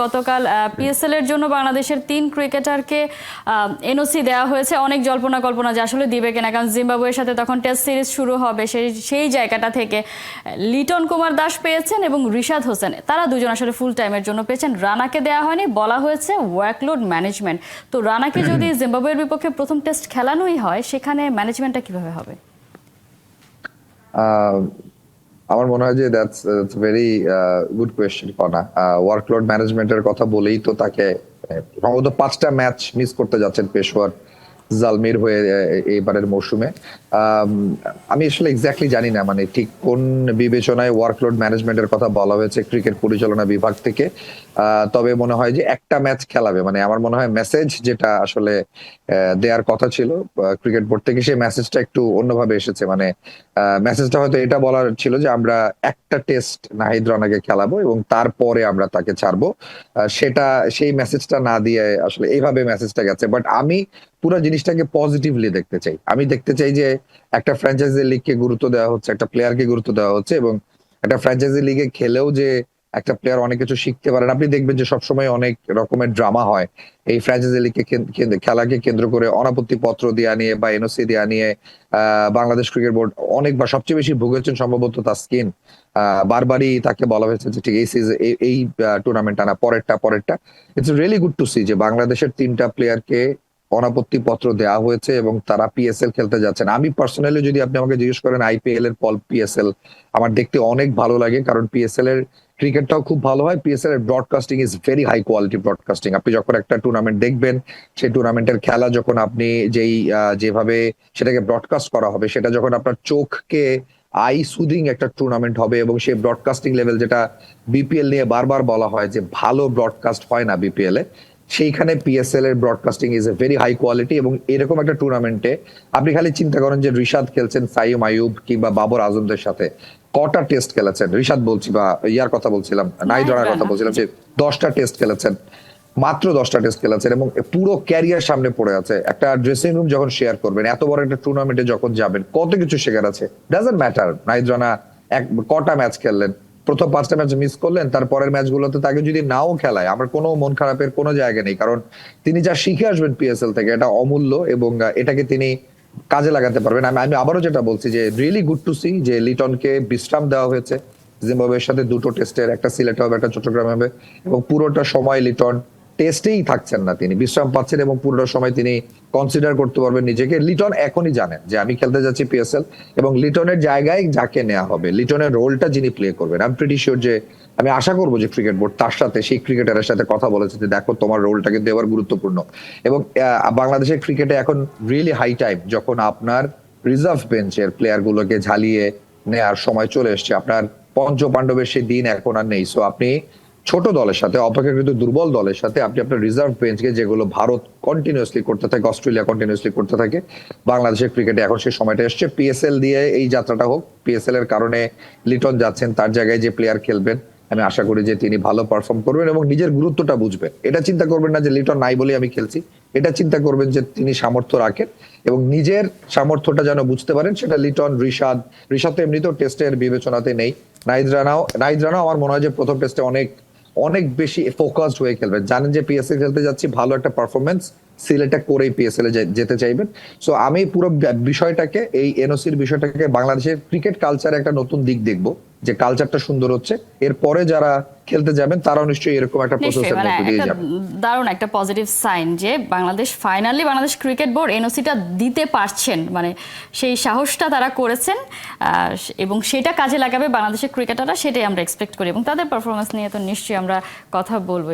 গতকাল পিএসএল এর জন্য বাংলাদেশের 3 ক্রিকেটারকে এনওসি দেওয়া হয়েছে। অনেক জল্পনা কল্পনা যে আসলে দিবে কিনা, কারণ জিম্বাবুয়ের সাথে তখন টেস্ট সিরিজ শুরু হবে। সেই জায়গাটা থেকে লিটন কুমার দাস পেয়েছেন এবং রিশাদ হোসেন, তারা দুজন আসলে ফুল টাইমের জন্য পেয়েছেন। রানাকে দেওয়া হয়নি, বলা হয়েছে ওয়ার্কলোড ম্যানেজমেন্ট। তো রানাকে যদি জিম্বাবুয়ের বিপক্ষে প্রথম টেস্ট খেলানোই হয়, সেখানে ম্যানেজমেন্টটা কিভাবে হবে? আমার মনে হয় যে দ্যাটস ভেরি গুড কোয়েশ্চেন কনা। ওয়ার্কলোড ম্যানেজমেন্টের কথা বলেই তো তাকে সম্ভবত 5টা ম্যাচ মিস করতে যাচ্ছেন পেশোয়ার জালমির হয়ে এবারের মৌসুমে। আমি আসলে এক্স্যাক্টলি জানি না মানে ঠিক কোন বিবেচনায় ওয়ার্কলোড ম্যানেজমেন্টের কথা বলা হয়েছে ক্রিকেট পরিচালনা বিভাগ থেকে। তবে মনে হয় যে একটা ম্যাচ খেলাবে, মানে আমার মনে হয় মেসেজ যেটা আসলে দেওয়ার কথা ছিল ক্রিকেট বোর্ড থেকে, সেই মেসেজটা একটু অন্যভাবে এসেছে। মানে মেসেজটা হয়তো এটা বলার ছিল যে আমরা একটা টেস্ট নাহিদ রানাকে খেলাবো এবং তারপরে আমরা তাকে ছাড়বো। সেই মেসেজটা না দিয়ে আসলে এইভাবে মেসেজটা গেছে। বাট আমি পুরো জিনিসটাকে পজিটিভলি দেখতে চাই। আমি দেখতে চাই যে একটা ফ্র্যাঞ্চাইজি লিগকে গুরুত্ব দেওয়া হচ্ছে, একটা প্লেয়ারকে গুরুত্ব দেওয়া হচ্ছে, এবং একটা ফ্র্যাঞ্চাইজি লিগে খেলেও যে একটা প্লেয়ার অনেক কিছু শিখতে পারেন। আপনি দেখবেন যে সবসময় অনেক রকমের ড্রামা হয় এই ফ্র্যাঞ্চাইজি লিগকে খেলাকে কেন্দ্র করে, অনাপত্তি পত্র দেওয়া নিয়ে বা এনওসি দেওয়া নিয়ে বাংলাদেশ ক্রিকেট বোর্ড অনেকবার, সবচেয়ে বেশি ভুগেছেন সম্ভবত তাসকিন। বারবারই তাকে বলা হয়েছে যে ঠিক এই টুর্নামেন্টটা না, পরেরটা। It's really good to see যে বাংলাদেশের 3টা প্লেয়ারকে অনাপত্তি পত্র দেওয়া হয়েছে এবং তারা পিএসএল খেলতে যাচ্ছেন। আমি পার্সোনালি যদি আপনি আমাকে জিজ্ঞেস করেন, আইপিএল এর পল পিএসএল আমার দেখতে অনেক ভালো লাগে, কারণ পিএসএল এর ক্রিকেটটাও খুব ভালো হয়। পিএসএল এর broadcasting is very high quality broadcasting. আপনি যখন একটা টুর্নামেন্ট দেখবেন, সেই টুর্নামেন্টের খেলা যখন আপনি যেভাবে সেটাকে ব্রডকাস্ট করা হবে, সেটা যখন আপনার চোখকে আই সুদিং একটা টুর্নামেন্ট হবে, এবং সেই ব্রডকাস্টিং লেভেল যেটা বিপিএল নিয়ে বারবার বলা হয় যে ভালো ব্রডকাস্ট হয় না বিপিএল এ, সেইখানে পিএসএল এর broadcasting is a very high quality. এবং এরকম একটা টুর্নামেন্টে আপনি খালি চিন্তা করেন যে রিশাদ খেলছেন সাইম আইয়ুব কিংবা বাবর আজমদের সাথে, কটা টেস্ট খেলেছেন রিশাদ বলছি, বা ইয়ার কথা বলছিলাম, নাহিদ রানার কথা বলছিলাম, যে 10টা টেস্ট খেলেছেন, মাত্র 10টা টেস্ট খেলেছেন, এবং পুরো ক্যারিয়ার সামনে পড়ে আছে। একটা ড্রেসিং রুম যখন শেয়ার করবেন, এত বড় একটা টুর্নামেন্টে যখন যাবেন, কত কিছু শেখার আছে। ডাজন্ট ম্যাটার নাহিদ রানা কটা ম্যাচ খেললেন, প্রথম 5টা ম্যাচ মিস করলেন, তারপরের ম্যাচগুলোতে তাকে যদি নাও খেলায়, আমার কোনো মন খারাপের কোনো জায়গা নেই, কারণ তিনি যা শিখে আসবেন পিএসএল থেকে এটা অমূল্য, এবং এটাকে তিনি কাজে লাগাতে পারবেন। আমি আবারও যেটা বলছি যে রিয়েলি গুড টু সি যে লিটনকে বিশ্রাম দেওয়া হয়েছে। জিম্বাবুয়ের সাথে 2টো টেস্টের, একটা সিলেটে হবে, একটা চট্টগ্রামে হবে, এবং পুরোটা সময় লিটন টেস্টেই থাকছেন না, তিনি বিশ্রাম পাচ্ছেন, এবং পুরোটা সময় তিনি কনসিডার করতে পারবেন নিজেকে। লিটন এখনই জানেন যে আমি খেলতে যাচ্ছি পিএসএল, এবং লিটনের জায়গায় যাকে নেওয়া হবে, লিটনের রোলটা যিনি প্লে করবেন, আমি প্রিটি শিওর যে আমি আশা করবো যে ক্রিকেট বোর্ড তার সাথে, সেই ক্রিকেটারের সাথে কথা বলেছে যে দেখো তোমার রোলটা কিন্তু এবার গুরুত্বপূর্ণ। এবং বাংলাদেশের ক্রিকেটে এখন রিয়েলি হাই টাইম যখন আপনার রিজার্ভ বেঞ্চের প্লেয়ার গুলোকে ঝালিয়ে নেওয়ার সময় চলে এসছে। আপনার পঞ্চ পাণ্ডবের সেই দিন এখন আর নেই। সো আপনি ছোট দলের সাথে, অপেক্ষাকৃত দুর্বল দলের সাথে, আপনি আপনার রিজার্ভ বেঞ্চকে, যেগুলো ভারত কন্টিনিউয়াসলি করতে থাকে, অস্ট্রেলিয়া কন্টিনিউয়াসলি করতে থাকে, বাংলাদেশের ক্রিকেটে এখন সেই সময়টা এসছে। পিএসএল দিয়ে এই যাত্রাটা হোক, পিএসএল এর কারণে লিটন যাচ্ছেন, তার জায়গায় যে প্লেয়ার খেলবেন আমি আশা করি যে তিনি ভালো পারফর্ম করবেন এবং নিজের গুরুত্বটা বুঝবেন। এটা চিন্তা করবেন না যে লিটন নাই বলে আমি খেলছি, এটা চিন্তা করবেন যে তিনি সামর্থ্য রাখেন এবং নিজের সামর্থ্যটা যেন বুঝতে পারেন। সেটা লিটন, ঋষাদ তো এমনিতেও টেস্টের বিবেচনাতে নেই। নাহিদ রানাও আমার মনে হয় যে প্রথম টেস্টে অনেক বেশি ফোকাসড হয়ে খেলবেন, জানেন যে পিএসএল খেলতে যাচ্ছি, ভালো একটা পারফরমেন্স সিলেক্টটা করেই পিএসএল এ যেতে চাইবেন। সো আমি পুরো বিষয়টাকে, এই এনওসির বিষয়টাকে বাংলাদেশের ক্রিকেট কালচারে একটা নতুন দিক দেখবো, যে কালচারটা সুন্দর হচ্ছে। এরপরে যারা খেলতে যাবেন তারাও নিশ্চয়ই এরকম একটা প্রসেসের মধ্যে দিয়ে যাবেন। দারুণ একটা পজিটিভ সাইন যে বাংলাদেশ ক্রিকেট বোর্ড এনওসিটা দিতে পারছেন, মানে সেই সাহসটা তারা করেছেন, এবং সেটা কাজে লাগাবে বাংলাদেশের ক্রিকেটাররা, সেটাই আমরা এক্সপেক্ট করি, এবং তাদের পারফরমেন্স নিয়ে তো নিশ্চয়ই আমরা কথা বলবো।